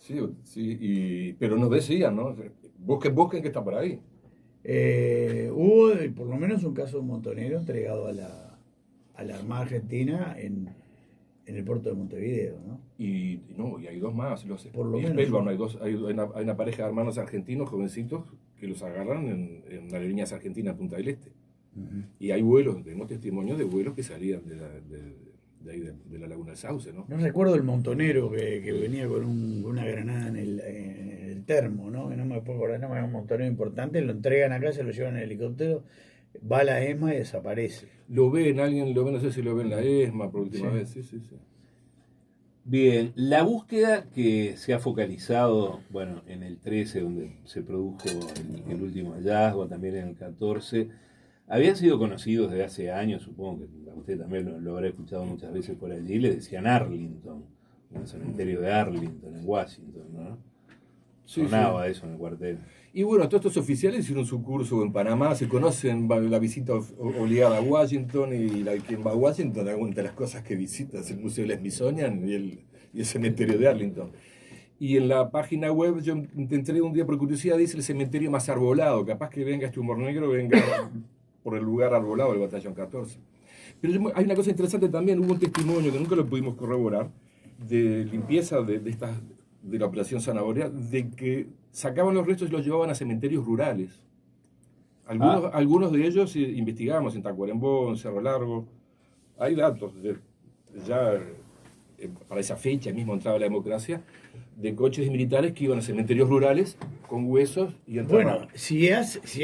Sí, sí, pero nos decían, ¿no? Busquen que está por ahí. Hubo por lo menos un caso de un montonero entregado a la Armada Argentina en el puerto de Montevideo, ¿no? No, y hay dos más. Por lo Y menos Spellbound, uno. hay una pareja de hermanos argentinos, jovencitos, que los agarran en las líneas argentinas Punta del Este. Ujú. Y hay vuelos, tenemos testimonios de vuelos que salían de ahí, de la Laguna del Sauce, ¿no? No recuerdo el montonero que venía con una granada en el termo, ¿no? Que no me puedo acordar, no me un montonero importante, lo entregan acá, se lo llevan en helicóptero, va a la ESMA y desaparece. Alguien lo ve, no sé si lo ve en la ESMA por última Sí. vez, sí, sí, sí. Bien, la búsqueda que se ha focalizado, bueno, en el 13, donde se produjo el último hallazgo, también en el 14, habían sido conocidos desde hace años, supongo que usted también lo habrá escuchado muchas veces por allí, le decían Arlington, en el cementerio de Arlington, en Washington, ¿no? Sí, Sonaba sí. eso en el cuartel. Y bueno, todos estos oficiales hicieron su curso en Panamá, se conocen la visita obligada a Washington y quien va a Washington, alguna de las cosas que visita es el Museo del Smithsonian y el cementerio de Arlington. Y en la página web, yo entré un día por curiosidad, dice el cementerio más arbolado, capaz que venga este humor negro, venga por el lugar arbolado del batallón 14. Pero hay una cosa interesante también, hubo un testimonio que nunca lo pudimos corroborar, de limpieza de la operación Zanahoria, de que sacaban los restos y los llevaban a cementerios rurales. Algunos de ellos investigamos en Tacuarembó, en Cerro Largo. Hay datos, ya para esa fecha mismo entraba la democracia, de coches militares que iban a cementerios rurales con huesos y enterraban. Bueno, si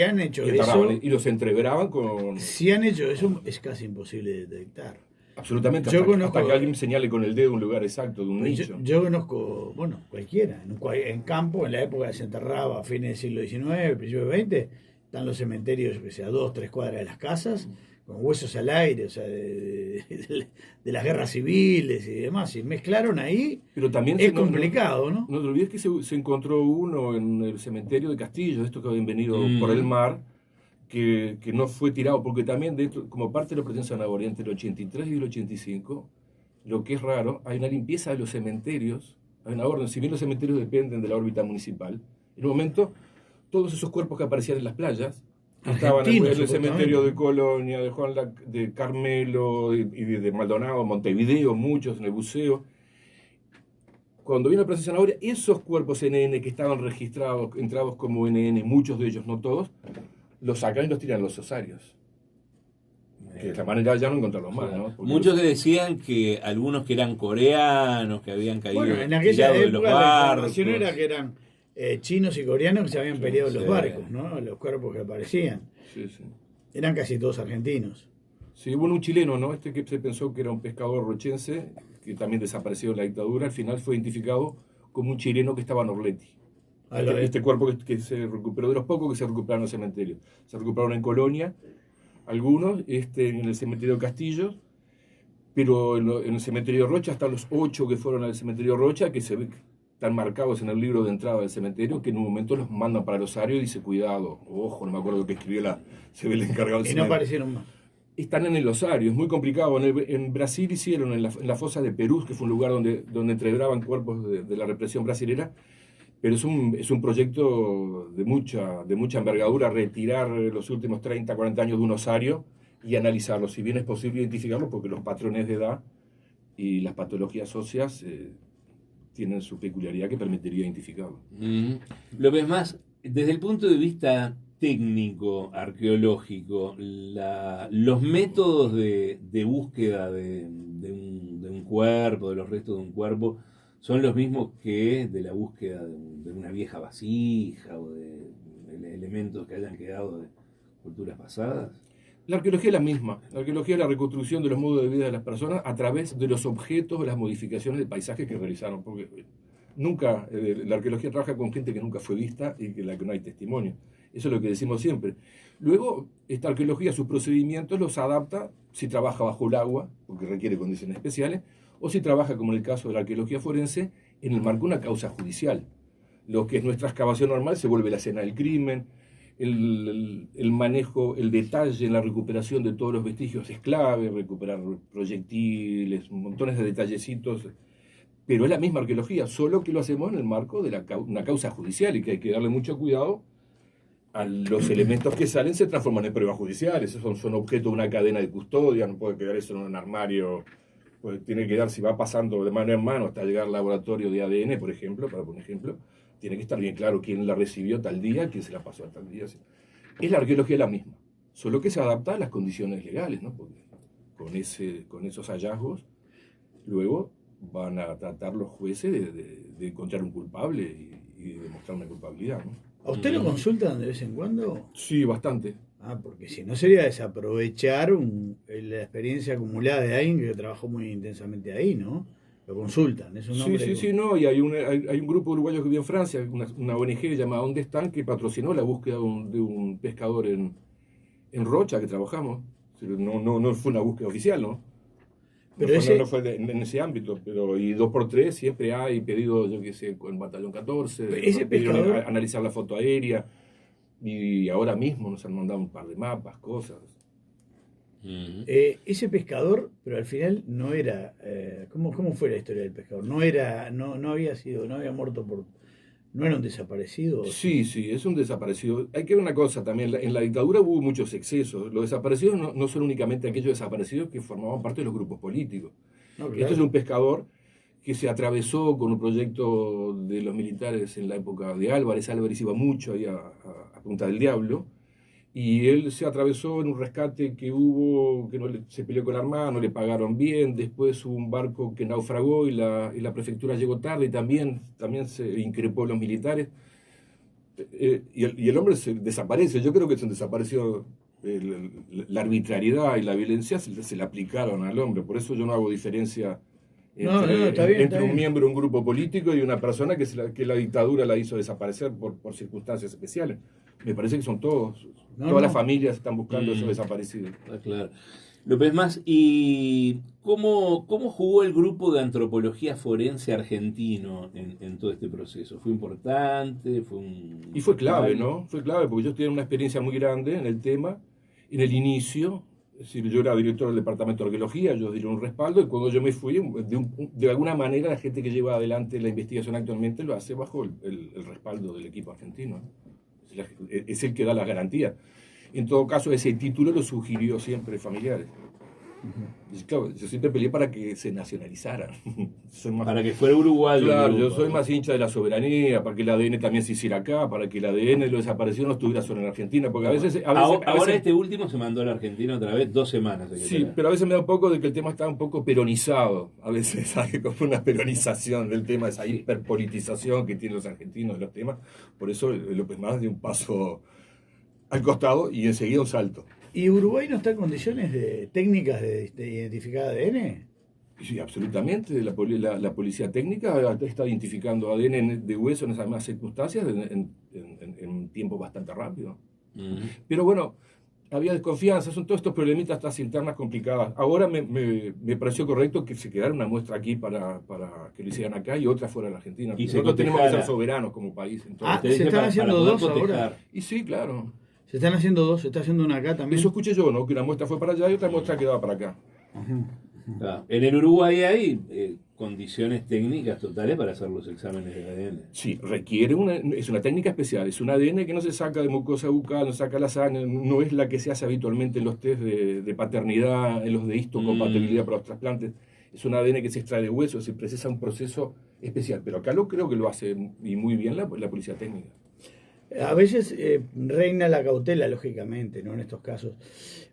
han hecho eso, Y los entreveraban con... si han hecho eso, es casi imposible de detectar. Absolutamente, Yo hasta, conozco, hasta que alguien señale con el dedo un lugar exacto de un pues nicho. yo conozco, bueno, cualquiera, en campo, en la época que se enterraba, a fines del siglo XIX, principios del XX, están los cementerios, que sea, 2, 3 cuadras de las casas, con huesos al aire, o sea, de las guerras civiles y demás, y mezclaron ahí, Pero también es complicado, ¿no? No te olvides que se encontró uno en el cementerio de Castillo, estos que habían venido por el mar, que no fue tirado, porque también dentro, como parte de la operación Zanahoria entre el 83 y el 85, lo que es raro, hay una limpieza de los cementerios, hay una orden, si bien los cementerios dependen de la órbita municipal, en un momento todos esos cuerpos que aparecían en las playas, que estaban en el cementerio de Colonia, de Carmelo y de Maldonado, Montevideo, muchos en el buceo. Cuando vino la operación Zanahoria, esos cuerpos NN que estaban registrados, entrados como NN, muchos de ellos, no todos, los sacan y los tiran a los osarios. Que de la manera ya no encontrarlos más, ¿no? Porque muchos que decían que algunos que eran coreanos, que habían caído bueno, en aquella tirados de los época la barcos. información era que eran chinos y coreanos que se habían peleado en los Sí. barcos, ¿no? Los cuerpos que aparecían. Sí, sí. Eran casi todos argentinos. Sí, hubo un chileno, ¿no? Este que se pensó que era un pescador rochense, que también desapareció en la dictadura, al final fue identificado como un chileno que estaba en Orleti. Este cuerpo que se recuperó, de los pocos que se recuperaron en el cementerio. Se recuperaron en Colonia, algunos, en el cementerio de Castillo, pero en el cementerio de Rocha están los 8 que fueron al cementerio de Rocha, que se ve que están marcados en el libro de entrada del cementerio, que en un momento los mandan para el osario y dice, cuidado, ojo, no me acuerdo lo que escribió se ve el encargado del Y cementerio. no aparecieron más. Están en el osario, es muy complicado. En Brasil hicieron, en la fosa de Perú, que fue un lugar donde entreveraban cuerpos de la represión brasilera, pero es un proyecto de mucha envergadura, retirar los últimos 30, 40 años de un osario y analizarlo, si bien es posible identificarlo, porque los patrones de edad y las patologías óseas tienen su peculiaridad que permitiría identificarlo. Lo ves más, desde el punto de vista técnico, arqueológico, los métodos de búsqueda de un cuerpo, de los restos de un cuerpo, son los mismos que de la búsqueda de una vieja vasija o de elementos que hayan quedado de culturas pasadas. La arqueología es la misma. La arqueología es la reconstrucción de los modos de vida de las personas a través de los objetos, de las modificaciones del paisaje que realizaron. Porque nunca, la arqueología trabaja con gente que nunca fue vista y que la que no hay testimonio. Eso es lo que decimos siempre. Luego, esta arqueología, sus procedimientos los adapta si trabaja bajo el agua, porque requiere condiciones especiales, o si trabaja, como en el caso de la arqueología forense, en el marco de una causa judicial. Lo que es nuestra excavación normal se vuelve la escena del crimen, el manejo, el detalle en la recuperación de todos los vestigios es clave, recuperar proyectiles, montones de detallecitos Pero es la misma arqueología, solo que lo hacemos en el marco de una causa judicial y que hay que darle mucho cuidado a los elementos que salen, se transforman en pruebas judiciales, son objeto de una cadena de custodia, no puede quedar eso en un armario, pues tiene que dar, si va pasando de mano en mano hasta llegar al laboratorio de ADN, por ejemplo, para poner ejemplo, tiene que estar bien claro quién la recibió tal día, quién se la pasó a tal día. Es la arqueología la misma, solo que se adapta a las condiciones legales, ¿no? Porque con esos hallazgos, luego van a tratar los jueces de encontrar un culpable y de demostrar una culpabilidad, ¿no? ¿A usted lo consultan de vez en cuando? Sí, bastante. Ah, porque si no sería desaprovechar la experiencia acumulada de alguien que trabajó muy intensamente ahí, ¿no? Lo consultan, es un hombre. Sí, no, y hay un grupo uruguayo que vive en Francia, una ONG llamada ¿Dónde están?, que patrocinó la búsqueda de un pescador en Rocha, que trabajamos. No fue una búsqueda oficial, ¿no? Pero No fue en ese ámbito, pero y 2x3 siempre hay pedido, yo qué sé, con el batallón 14, ese pescador, analizar la foto aérea, y ahora mismo nos han mandado un par de mapas, cosas. Ese pescador, pero al final no era, ¿cómo fue la historia del pescador? No había muerto no era un desaparecido. Sí, es un desaparecido. Hay que ver una cosa también, en la dictadura hubo muchos excesos. Los desaparecidos no son únicamente aquellos desaparecidos que formaban parte de los grupos políticos. No, claro. Este es un pescador que se atravesó con un proyecto de los militares en la época de Álvarez. Álvarez iba mucho ahí a Punta del Diablo, y él se atravesó en un rescate que hubo, se peleó con la Armada, no le pagaron bien, después hubo un barco que naufragó y la prefectura llegó tarde y también se increpó a los militares, y el hombre se desaparece. Yo creo que se desapareció. La arbitrariedad y la violencia se le aplicaron al hombre, por eso yo no hago diferencia entre un miembro de un grupo político y una persona que la dictadura la hizo desaparecer por circunstancias especiales. Me parece que son todas las familias están buscando esos desaparecidos. Claro. López Mas, ¿y cómo jugó el grupo de antropología forense argentino en todo este proceso? ¿Fue importante? Y fue clave, ¿no? Fue clave porque yo tenía una experiencia muy grande en el tema, en el inicio. Es decir, yo era director del departamento de arqueología, yo di un respaldo, y cuando yo me fui, de alguna manera la gente que lleva adelante la investigación actualmente lo hace bajo el respaldo del equipo argentino, ¿no? Es el que da las garantías. En todo caso, ese título lo sugirió siempre familiares. Y claro, yo siempre peleé para que se nacionalizaran. Para que fuera uruguayo. Claro, yo soy más hincha de la soberanía, para que el ADN también se hiciera acá, para que el ADN de los desaparecidos no estuviera solo en Argentina, porque a veces ahora este último se mandó a la Argentina otra vez 2 semanas. Sí, pero a veces me da un poco de que el tema está un poco peronizado. A veces hay como una peronización del tema, esa hiperpolitización que tienen los argentinos de los temas. Por eso López Mas dio un paso al costado y enseguida un salto. ¿Y Uruguay no está en condiciones técnicas de identificar ADN? Sí, absolutamente. La policía técnica está identificando ADN de hueso en esas mismas circunstancias en un tiempo bastante rápido. Pero bueno, había desconfianza, son todos estos problemitas, estas internas complicadas. Ahora me pareció correcto que se quedara una muestra aquí para que lo hicieran acá y otra fuera de la Argentina. Y nosotros tenemos que ser soberanos como país. Entonces, se están haciendo dos ahora. Y sí, claro. Se están haciendo dos, se está haciendo una acá también. Eso escuché yo, ¿no? Que una muestra fue para allá y otra muestra quedaba para acá. Claro. En el Uruguay hay condiciones técnicas totales para hacer los exámenes de ADN. Sí, es una técnica especial, es un ADN que no se saca de mucosa bucal, no se saca la sangre, no es la que se hace habitualmente en los test de paternidad, en los de histocompatibilidad para los trasplantes. Es un ADN que se extrae de hueso, se precisa un proceso especial, pero acá creo que lo hace y muy bien la policía técnica. A veces reina la cautela, lógicamente, ¿no? En estos casos.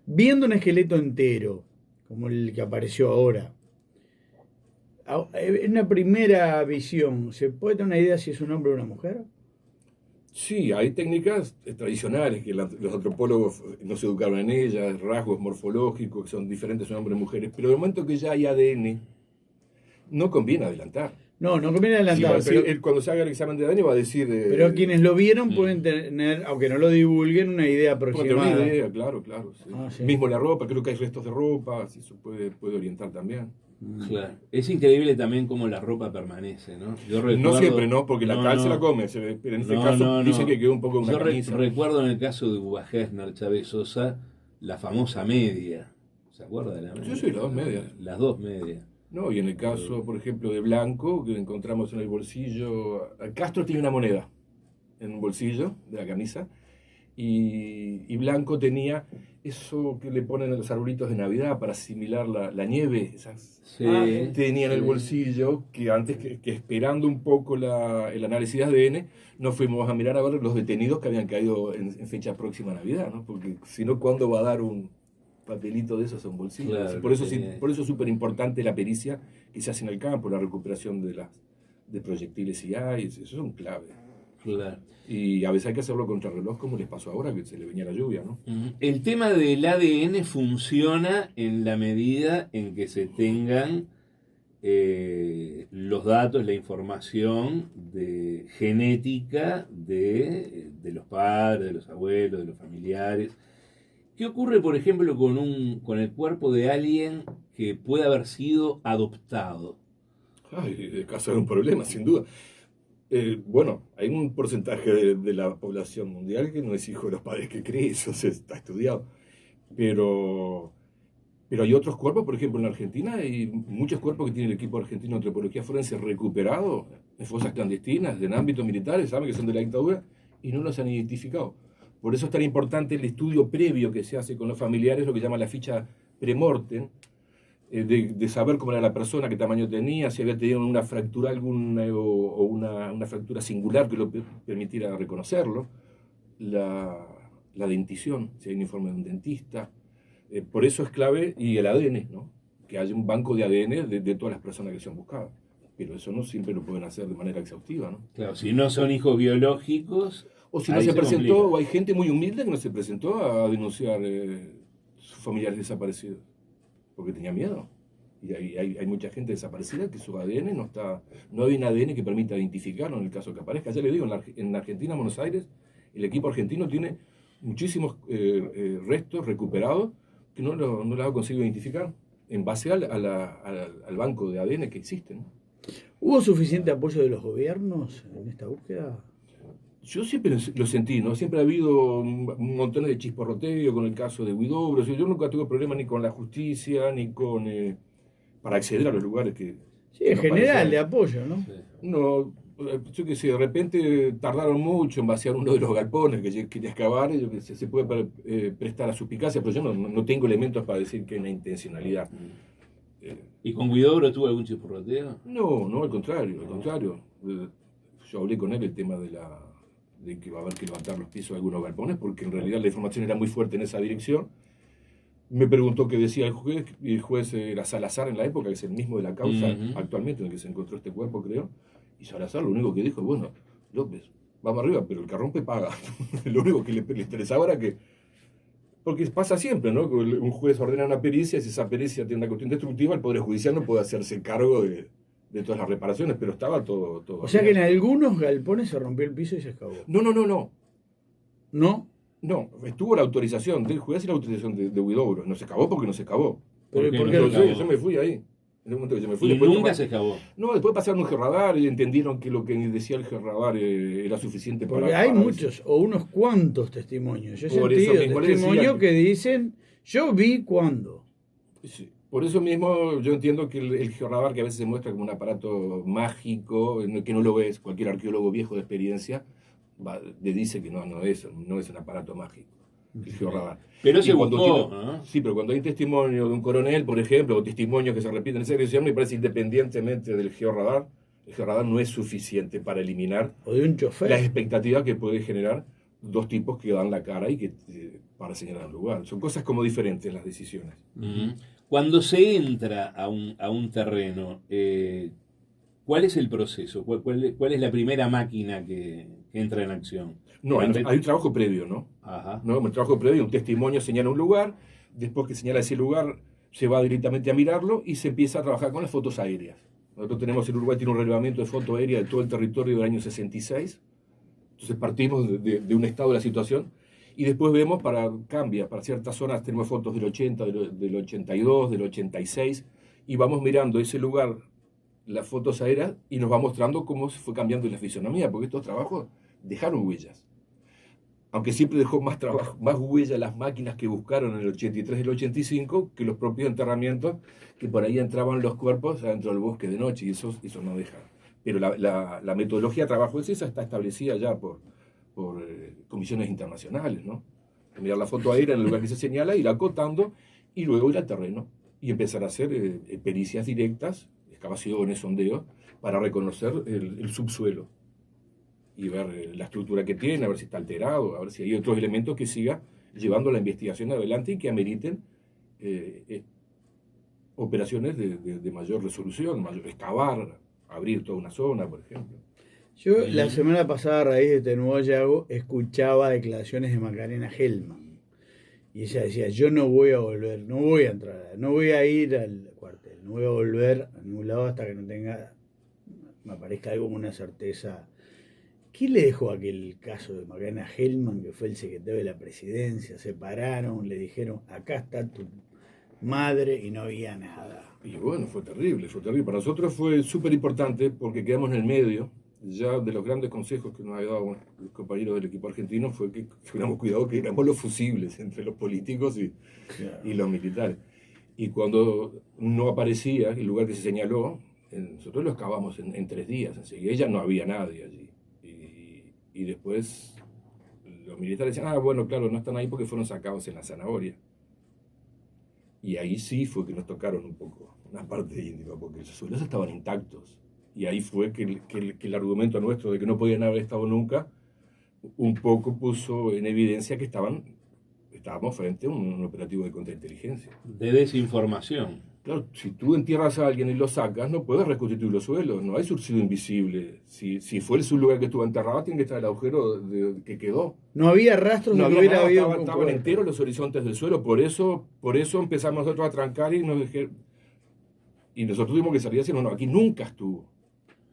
Viendo un esqueleto entero, como el que apareció ahora, en una primera visión, ¿se puede tener una idea si es un hombre o una mujer? Sí, hay técnicas tradicionales que los antropólogos no se educaron en ellas, rasgos morfológicos que son diferentes en hombres y mujeres, pero de momento que ya hay ADN, no conviene adelantar. No conviene adelantar. Sí, pero cuando se haga el examen de ADN va a decir... pero quienes lo vieron pueden tener, aunque no lo divulguen, una idea aproximada. Una idea, claro. Sí. Sí. Mismo la ropa, creo que hay restos de ropa, eso puede orientar también. Claro. Es increíble también cómo la ropa permanece, ¿no? No siempre, ¿no? Porque la cal se la come, pero en este caso dicen que quedó un poco una camisa. Recuerdo en el caso de Uva Gessner, Chávez Sosa, la famosa media. ¿Se acuerda de la media? Sí, las 2 medias. Las 2 medias. No, y en el caso, por ejemplo, de Blanco, que encontramos en el bolsillo, Castro tiene una moneda en un bolsillo de la camisa, y Blanco tenía eso que le ponen en los arbolitos de Navidad para asimilar la nieve, esas Sí, tenía en el sí. bolsillo, que antes que esperando un poco el análisis de ADN, nos fuimos a mirar a ver los detenidos que habían caído en fecha próxima a Navidad, ¿no? Porque si no, ¿cuándo va a dar un papelito de esos a un bolsillo? Claro, Por eso, que tenía- por eso es súper importante la pericia que se hace en el campo, la recuperación de proyectiles y eso son clave. Claro. Y a veces hay que hacerlo contra reloj, como les pasó ahora, que se le venía la lluvia, ¿no? El tema del ADN funciona en la medida en que se tengan los datos, la información de genética de los padres, de los abuelos, de los familiares. ¿Qué ocurre, por ejemplo, con el cuerpo de alguien que puede haber sido adoptado? Ay, el caso es un problema, sin duda. Bueno, hay un porcentaje de la población mundial que no es hijo de los padres que cree, eso se está estudiado. Pero, pero hay otros cuerpos, por ejemplo, en Argentina hay muchos cuerpos que tiene el equipo argentino de antropología forense recuperado en fosas clandestinas, en ámbitos militares, saben que son de la dictadura, y no los han identificado. Por eso es tan importante el estudio previo que se hace con los familiares, lo que llama la ficha premortem, de saber cómo era la persona, qué tamaño tenía, si había tenido una fractura alguna o una fractura singular que lo permitiera reconocerlo, la dentición, si hay un informe de un dentista. Por eso es clave, y el ADN, ¿no? Que haya un banco de ADN de todas las personas que se han buscado. Pero eso no siempre lo pueden hacer de manera exhaustiva, ¿no? Claro, si no son hijos biológicos, O si no ahí se se presentó, complica. o hay gente muy humilde que no se presentó a denunciar sus familiares desaparecidos, porque tenía miedo. Y hay mucha gente desaparecida que su ADN no hay un ADN que permita identificarlo en el caso que aparezca. Ya le digo, en Argentina, en Buenos Aires, el equipo argentino tiene muchísimos restos recuperados que no lo ha conseguido identificar en base al banco de ADN que existe, ¿no? ¿Hubo suficiente apoyo de los gobiernos en esta búsqueda? Yo siempre lo sentí, ¿no? Siempre ha habido un montón de chisporroteo con el caso de Huidobro. Yo nunca tuve problema ni con la justicia, ni con para acceder a los lugares que... Sí, que en nos general parecían. de apoyo, ¿no? Sí. No, yo qué sé, de repente tardaron mucho en vaciar uno de los galpones que yo quería excavar, y yo qué sé, se puede prestar a suspicacia, pero yo no tengo elementos para decir que hay una intencionalidad. ¿Y con Guidobro tuvo algún chisporroteo? No, al contrario, al contrario. Yo hablé con él el tema de que va a haber que levantar los pisos de algunos galpones, porque en realidad la información era muy fuerte en esa dirección. Me preguntó qué decía el juez, y el juez era Salazar en la época, que es el mismo de la causa actualmente en el que se encontró este cuerpo, creo. Y Salazar lo único que dijo, bueno, López, vamos arriba, pero el que rompe paga. Lo único que le interesaba era que... Porque pasa siempre, ¿no? Un juez ordena una pericia, y si esa pericia tiene una cuestión destructiva, el Poder Judicial no puede hacerse cargo de todas las reparaciones, pero estaba todo O sea que en bien. algunos galpones se rompió el piso y se excavó. No. ¿No? No, estuvo la autorización del juez y la autorización de Huidobro. No se acabó porque no se acabó. Pero ¿Por qué ¿por no qué se lo acabó? Yo me fui ahí. En el momento que yo me fui. Y después nunca tomar- se acabó. No, después pasaron un georradar y entendieron que lo que decía el georradar era suficiente Porque para... hay para muchos o unos cuantos testimonios. Yo he Por eso sentido mismo le testimonios decía que dicen, yo vi cuando. Sí. Por eso mismo yo entiendo que el georradar, que a veces se muestra como un aparato mágico, que no lo ves, cualquier arqueólogo viejo de experiencia le dice que no es un aparato mágico, el georradar. Pero Y se cuando buscó, tiene- ¿no? Sí, pero cuando hay testimonio de un coronel, por ejemplo, o testimonios que se repiten en esa dirección, me parece independientemente del georradar, el georradar no es suficiente para eliminar O de un las chofer. expectativas que puede generar dos tipos que dan la cara y que para señalar el lugar. Son cosas como diferentes las decisiones. Cuando se entra a un terreno, ¿cuál es el proceso? ¿Cuál es la primera máquina que entra en acción? No, hay un trabajo previo, ¿no? Ajá. ¿No? Un trabajo previo, un testimonio señala un lugar, después que señala ese lugar se va directamente a mirarlo y se empieza a trabajar con las fotos aéreas. Nosotros tenemos, el Uruguay tiene un relevamiento de foto aérea de todo el territorio del año 66, entonces partimos de un estado de la situación y después vemos cambia, para ciertas zonas tenemos fotos del 80, del 82, del 86 y vamos mirando ese lugar, las fotos aéreas y nos va mostrando cómo se fue cambiando la fisonomía, porque estos trabajos dejaron huellas. aunque siempre dejó más trabajo, más huella las máquinas que buscaron en el 83 y el 85 que los propios enterramientos, que por ahí entraban los cuerpos adentro del bosque de noche, y eso no deja. Pero la metodología de trabajo es esa, está establecida ya por comisiones internacionales, ¿no? Mirar la foto aérea en el lugar que se señala, ir acotando, y luego ir al terreno y empezar a hacer pericias directas, excavaciones, sondeos, para reconocer el subsuelo y ver la estructura que tiene, a ver si está alterado, a ver si hay otros elementos que siga llevando la investigación adelante y que ameriten operaciones de mayor resolución, excavar, abrir toda una zona, por ejemplo. Yo la semana pasada, a raíz de este nuevo hallazgo, escuchaba declaraciones de Macarena Hellman. Y ella decía, yo no voy a volver, no voy a entrar, no voy a ir al cuartel, no voy a volver a ningún lado hasta que no tenga, me aparezca algo con una certeza. ¿Qué le dejó aquel caso de Macarena Hellman, que fue el secretario de la presidencia? Se pararon, le dijeron, acá está tu madre, y no había nada. Y bueno, fue terrible, fue terrible. Para nosotros fue súper importante porque quedamos en el medio. Ya de los grandes consejos que nos había dado los compañeros del equipo argentino fue que tuviéramos cuidado, que éramos los fusibles entre los políticos y los militares. Y cuando no aparecía el lugar que se señaló, nosotros lo excavamos en 3 días. Enseguida ya no había nadie allí. Y después los militares decían, bueno, claro, no están ahí porque fueron sacados en la zanahoria. Y ahí sí fue que nos tocaron un poco una parte íntima, porque los suelos estaban intactos. Y ahí fue que el argumento nuestro de que no podían haber estado nunca, un poco puso en evidencia que estábamos frente a un operativo de contrainteligencia. De desinformación. Claro, si tú entierras a alguien y lo sacas, no puedes reconstituir los suelos, no hay subsidio invisible. Si fue el lugar que estuvo enterrado, tiene que estar el agujero que quedó. No había rastros no de que había hubiera nada, habido estaban enteros los horizontes del suelo, por eso empezamos nosotros a trancar y nosotros tuvimos que salir diciendo, no, aquí nunca estuvo.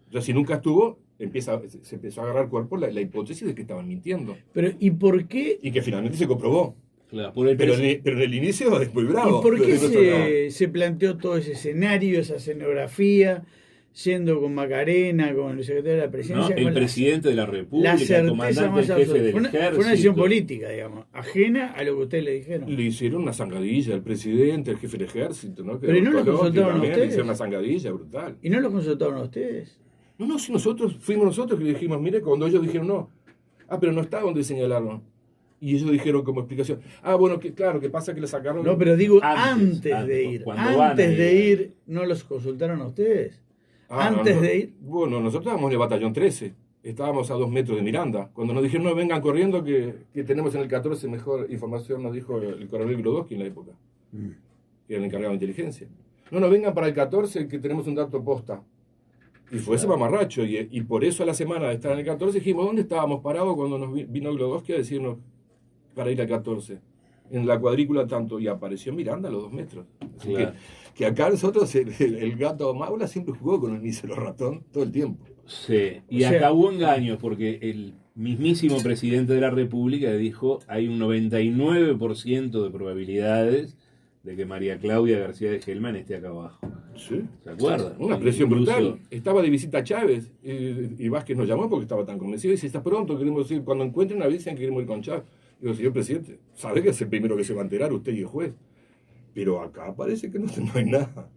O sea, si nunca estuvo, se empezó a agarrar cuerpo la hipótesis de que estaban mintiendo. Pero, ¿y por qué? Y que finalmente se comprobó. Claro, pero en el inicio es muy bravo. ¿Y por qué se planteó todo ese escenario, esa escenografía, yendo con Macarena, con el secretario de la presidencia? No, el presidente de la República, el comandante en jefe del ejército. Fue una decisión política, digamos, ajena a lo que ustedes le dijeron. Le hicieron una zangadilla al presidente, al jefe del ejército, ¿no? Pero no lo consultaron a ustedes. Le hicieron una zangadilla brutal. ¿Y no lo consultaron a ustedes? No, si fuimos nosotros que le dijimos, mire, cuando ellos dijeron no. Pero no está donde señalaron. Y ellos dijeron como explicación, bueno, claro, que pasa que le sacaron... No, pero digo, antes de ir, ¿no los consultaron a ustedes? De ir... Bueno, nosotros estábamos en el batallón 13, estábamos a 2 metros de Miranda. Cuando nos dijeron, no, vengan corriendo, que tenemos en el 14 mejor información, nos dijo el coronel Glodowski en la época, que era el encargado de inteligencia. No, vengan para el 14, que tenemos un dato posta. Y fue ese mamarracho, y por eso a la semana de estar en el 14 dijimos, ¿dónde estábamos parados cuando nos vino Glodowski a decirnos para ir al 14? En la cuadrícula tanto, y apareció Miranda a los 2 metros. Así claro. que acá nosotros, el gato Maula siempre jugó con el mísero ratón todo el tiempo. Sí, y acá hubo engaños, porque el mismísimo presidente de la República dijo, hay un 99% de probabilidades de que María Claudia García de Hellman esté acá abajo. Sí. ¿Se acuerdan? Una presión brutal. Estaba de visita Chávez y Vázquez nos llamó porque estaba tan convencido. Dice, está pronto, queremos ir. Cuando encuentren avisen que queremos ir con Chávez. Digo, señor presidente, sabe que es el primero que se va a enterar, usted y el juez. Pero acá parece que no hay nada.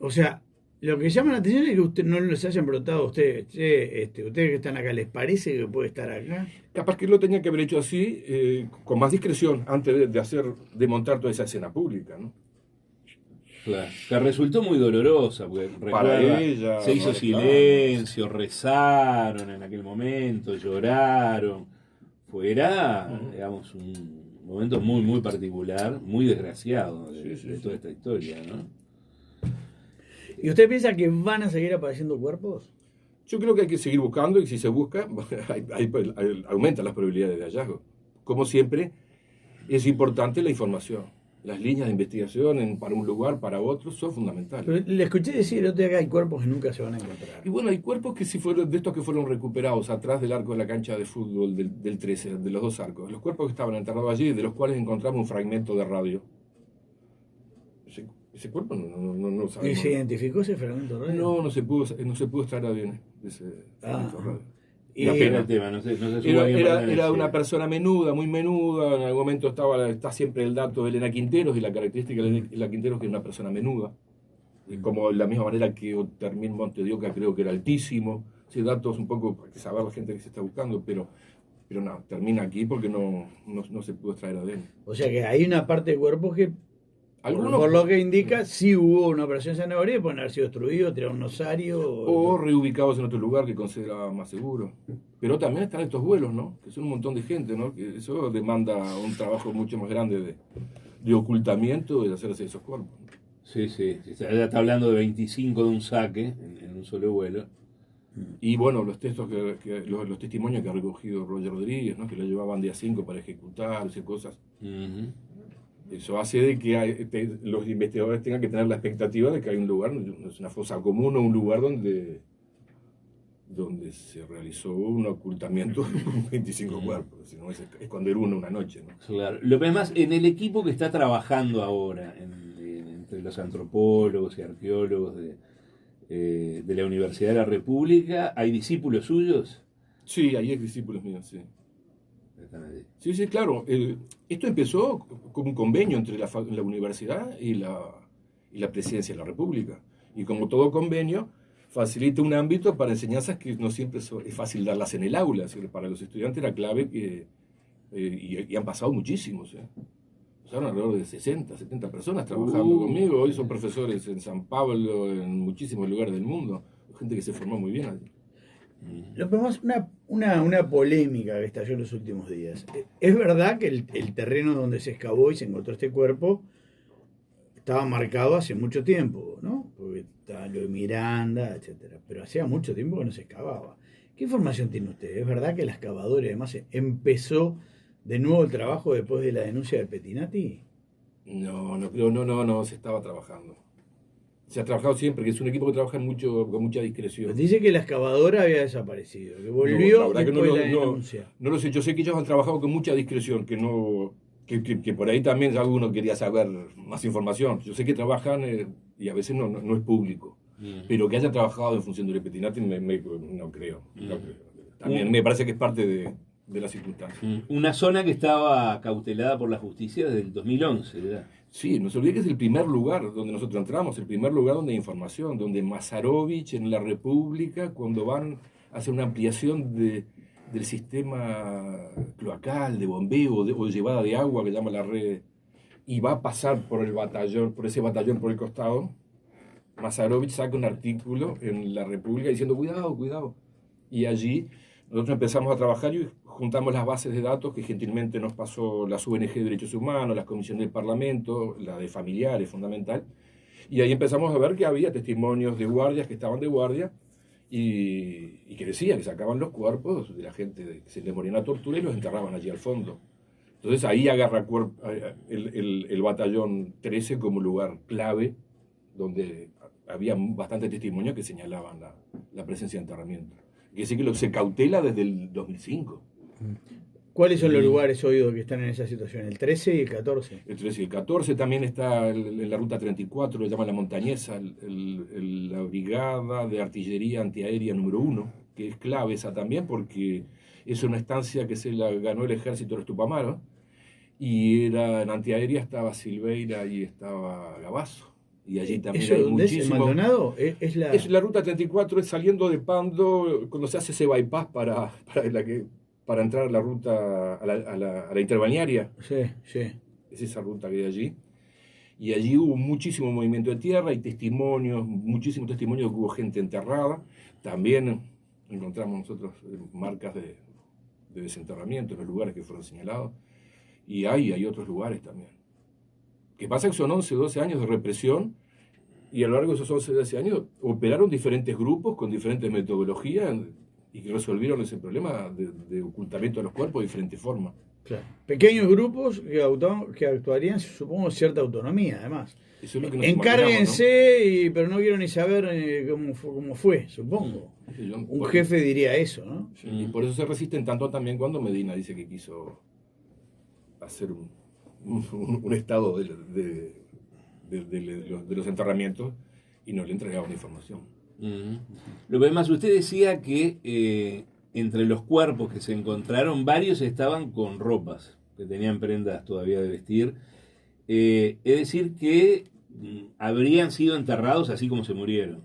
O sea, lo que llama la atención es que usted no les hayan preguntado a ustedes, ustedes que están acá, ¿les parece que puede estar acá? Capaz que lo tenía que haber hecho así, con más discreción, antes de montar toda esa escena pública, ¿no? Claro, que resultó muy dolorosa, porque para ella, se hizo silencio, rezaron en aquel momento, lloraron. Era, digamos, un momento muy, muy particular, muy desgraciado de toda esta historia, ¿no? ¿Y usted piensa que van a seguir apareciendo cuerpos? Yo creo que hay que seguir buscando, y si se busca, aumentan las probabilidades de hallazgo. Como siempre, es importante la información. Las líneas de investigación para un lugar, para otro, son fundamentales. Pero le escuché decir el otro día que hay cuerpos que nunca se van a encontrar. Y bueno, hay cuerpos que sí fueron, de estos que fueron recuperados atrás del arco de la cancha de fútbol del 13, de los 2 arcos. Los cuerpos que estaban enterrados allí, de los cuales encontramos un fragmento de radio. Ese cuerpo no sabemos. ¿Y se identificó ese fragmento de radio? No se pudo extraer de ese fragmento de radio. Y Una pena. el tema, no se supo Era, a quién era pertenecía. una persona menuda, muy menuda. En algún momento está siempre el dato de Elena Quinteros, y la característica de Elena Quinteros que es una persona menuda. Y como de la misma manera que Otermín Montedioca creo que era altísimo. Sí, datos un poco para saber la gente que se está buscando, pero no, termina aquí porque no se pudo extraer ADN. O sea que hay una parte del cuerpo que, Algunos, por lo que indica, sí hubo una operación de zanahoria, pueden haber sido destruidos, tirar un osario. o reubicados en otro lugar que consideraba más seguro. Pero también están estos vuelos, ¿no? Que son un montón de gente, ¿no? Que eso demanda un trabajo mucho más grande de ocultamiento y de hacerse esos cuerpos. Sí, sí. Ya está hablando de 25 de un saque en un solo vuelo. Y bueno, los textos los testimonios que ha recogido Roger Rodríguez, ¿no? Que lo llevaban día 5 para ejecutar, hacer cosas. Ujú. Eso hace de que los investigadores tengan que tener la expectativa de que hay un lugar, no es una fosa común o un lugar donde se realizó un ocultamiento de 25 cuerpos. Si no, es esconder uno una noche, ¿no? Claro. Lo que más, en el equipo que está trabajando ahora, entre los antropólogos y arqueólogos de la Universidad de la República, ¿hay discípulos suyos? Sí, ahí es discípulos míos, sí. Están allí. Sí, sí, claro. Esto empezó como un convenio entre la universidad y la presidencia de la República. Y como todo convenio, facilita un ámbito para enseñanzas que no siempre es fácil darlas en el aula. Así que para los estudiantes era clave y han pasado muchísimos. Pasaron alrededor de 60, 70 personas trabajando conmigo. Hoy son profesores en San Pablo, en muchísimos lugares del mundo. Gente que se formó muy bien allí. Lo que más, una polémica que estalló en los últimos días. Es verdad que el terreno donde se excavó y se encontró este cuerpo estaba marcado hace mucho tiempo, ¿no? Porque está lo de Miranda, etcétera. Pero hacía mucho tiempo que no se excavaba. ¿Qué información tiene usted? ¿Es verdad que la excavadora además empezó de nuevo el trabajo después de la denuncia de Pettinati? No, se estaba trabajando. Se ha trabajado siempre, que es un equipo que trabaja con mucha discreción. Dice que la excavadora había desaparecido, que volvió La verdad que después de la denuncia. no lo sé. Yo sé que ellos han trabajado con mucha discreción, que por ahí también alguno quería saber más información. Yo sé que trabajan y a veces no es público. Pero que hayan trabajado en función de Pettinati no creo. También me parece que es parte de las circunstancias. Una zona que estaba cautelada por la justicia desde el 2011, ¿verdad? Sí, no se olvide que es el primer lugar donde nosotros entramos, el primer lugar donde hay información, donde Mazarovich en la República, cuando van a hacer una ampliación del sistema cloacal, de bombeo o llevada de agua que llama la red, y va a pasar por ese batallón por el costado, Mazarovich saca un artículo en la República diciendo cuidado. Y allí nosotros empezamos a trabajar y juntamos las bases de datos que gentilmente nos pasó las ONG de Derechos Humanos, las comisiones del Parlamento, la de familiares, fundamental. Y ahí empezamos a ver que había testimonios de guardias que estaban de guardia y que decían que sacaban los cuerpos de la gente que se les moría en la tortura y los enterraban allí al fondo. Entonces ahí agarra el batallón 13 como lugar clave donde había bastante testimonio que señalaban la presencia de enterramiento. Quiere decir que se cautela desde el 2005. ¿Cuáles son los lugares hoy que están en esa situación? ¿El 13 y el 14? El 13 y el 14 también está en la ruta 34, lo llaman la Montañesa, la Brigada de Artillería Antiaérea número 1, que es clave esa también porque es una estancia que se la ganó el ejército de los Tupamaros, y en antiaérea estaba Silveira y estaba Gabazo. Y allí también ¿Eso hay dónde es? ¿En muchísimo. Maldonado? Es la ruta 34, es saliendo de Pando, cuando se hace ese bypass para entrar a la ruta, a la interbalnearia. Sí. Es esa ruta que hay allí. Y allí hubo muchísimo movimiento de tierra y muchísimos testimonios que hubo gente enterrada. También encontramos nosotros marcas de desenterramiento en los lugares que fueron señalados. Y hay otros lugares también. Que pasa que son 11, 12 años de represión, y a lo largo de esos 11, 12 años operaron diferentes grupos con diferentes metodologías y que resolvieron ese problema de ocultamiento de los cuerpos de diferentes formas. Claro. Pequeños grupos que actuarían, supongo, cierta autonomía, además. Eso es lo que nos Encárguense, pero no quiero ni saber cómo fue, supongo. imaginamos, ¿no? Un jefe diría eso, ¿no? Sí, y por eso se resisten tanto también cuando Medina dice que quiso hacer un estado de los enterramientos y no le entregaban información. Lo que más, usted decía que entre los cuerpos que se encontraron, varios estaban con ropas, que tenían prendas todavía de vestir. Es decir, que habrían sido enterrados así como se murieron.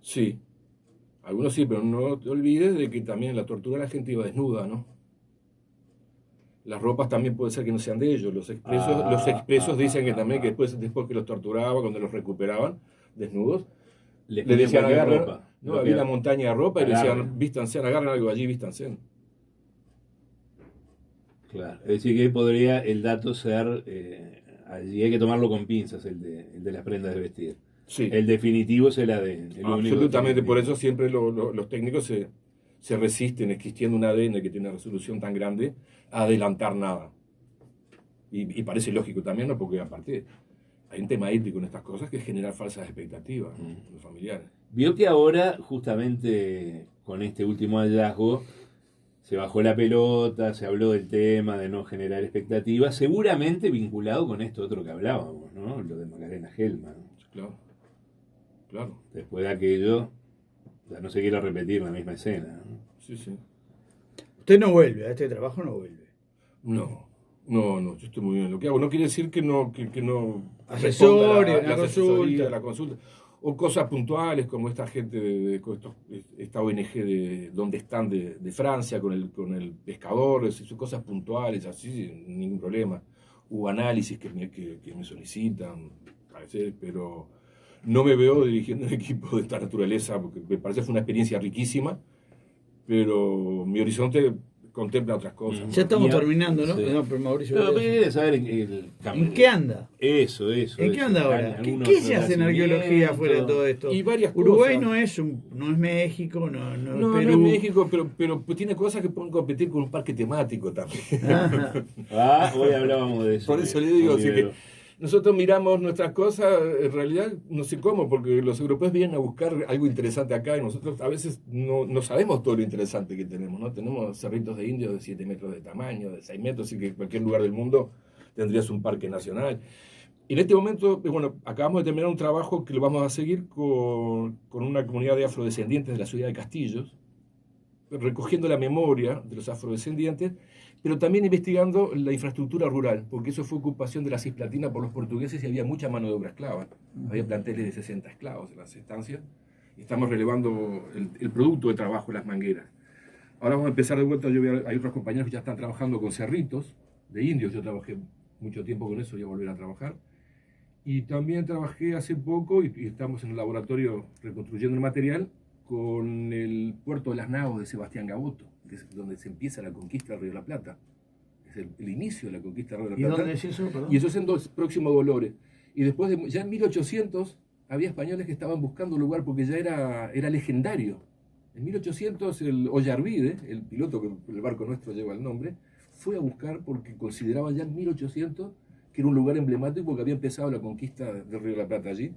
Sí, algunos sí, pero no te olvides de que también en la tortura la gente iba desnuda, ¿no? Las ropas también puede ser que no sean de ellos. Los expresos dicen que también que después que los torturaban, cuando los recuperaban desnudos, le decían agarren, ropa. No, había una montaña de ropa y le decían vístanse, agarren algo allí, vístanse. Claro, es decir que podría el dato ser, allí hay que tomarlo con pinzas, el de las prendas de vestir. Sí. El definitivo será absolutamente, por eso siempre los técnicos se resisten, existiendo un ADN que tiene una resolución tan grande, a adelantar nada. Y parece lógico también, ¿no? Porque aparte hay un tema ético en estas cosas que es generar falsas expectativas, ¿no? Los familiares. Vio que ahora, justamente con este último hallazgo, se bajó la pelota, se habló del tema de no generar expectativas, seguramente vinculado con esto otro que hablábamos, ¿no? Lo de Macarena Gelman. Claro, claro. Después de aquello, ya no se quiere repetir la misma escena, ¿no? Sí, sí. Usted no vuelve, a este trabajo no vuelve. No, yo estoy muy bien. Lo que hago no quiere decir que no asesore, la asesoría, la consulta, o cosas puntuales como esta gente esta ONG de donde están de Francia con el pescador, son cosas puntuales, así, sin ningún problema. Hubo análisis que me solicitan, parece, pero no me veo dirigiendo un equipo de esta naturaleza, porque me parece que fue una experiencia riquísima, pero mi horizonte contempla otras cosas. Ya estamos terminando, ¿no? Sí. No, pero Mauricio. Pero me saber ¿En qué anda? Eso. ¿En qué anda ahora? ¿Qué se hace en arqueología fuera de todo esto? Y varias Uruguay cosas. no es México, no es Perú. No es México, pero tiene cosas que pueden competir con un parque temático también. Hoy hablábamos de eso. Por eso le digo, así que nosotros miramos nuestras cosas, en realidad no sé cómo, porque los europeos vienen a buscar algo interesante acá y nosotros a veces no sabemos todo lo interesante que tenemos, ¿no? Tenemos cerritos de indios de 7 metros de tamaño, de 6 metros, así que en cualquier lugar del mundo tendrías un parque nacional. Y en este momento, bueno, acabamos de terminar un trabajo que lo vamos a seguir con una comunidad de afrodescendientes de la ciudad de Castillos, recogiendo la memoria de los afrodescendientes, pero también investigando la infraestructura rural, porque eso fue ocupación de la Cisplatina por los portugueses y había mucha mano de obra esclava. Había planteles de 60 esclavos en las estancias y estamos relevando el producto de trabajo de las mangueras. Ahora vamos a empezar de vuelta, hay otros compañeros que ya están trabajando con cerritos de indios, yo trabajé mucho tiempo con eso, voy a volver a trabajar. Y también trabajé hace poco, y estamos en el laboratorio reconstruyendo el material, con el puerto de las Navos de Sebastián Gaboto, que es donde se empieza la conquista del Río de la Plata. Es el inicio de la conquista del Río de la Plata. ¿Y dónde es eso? Perdón. Y eso es en Próximo Dolores. Y después, ya en 1800, había españoles que estaban buscando un lugar porque ya era legendario. En 1800, el Ollarvide, el piloto que el barco nuestro lleva el nombre, fue a buscar porque consideraba ya en 1800 que era un lugar emblemático porque había empezado la conquista del Río de la Plata allí.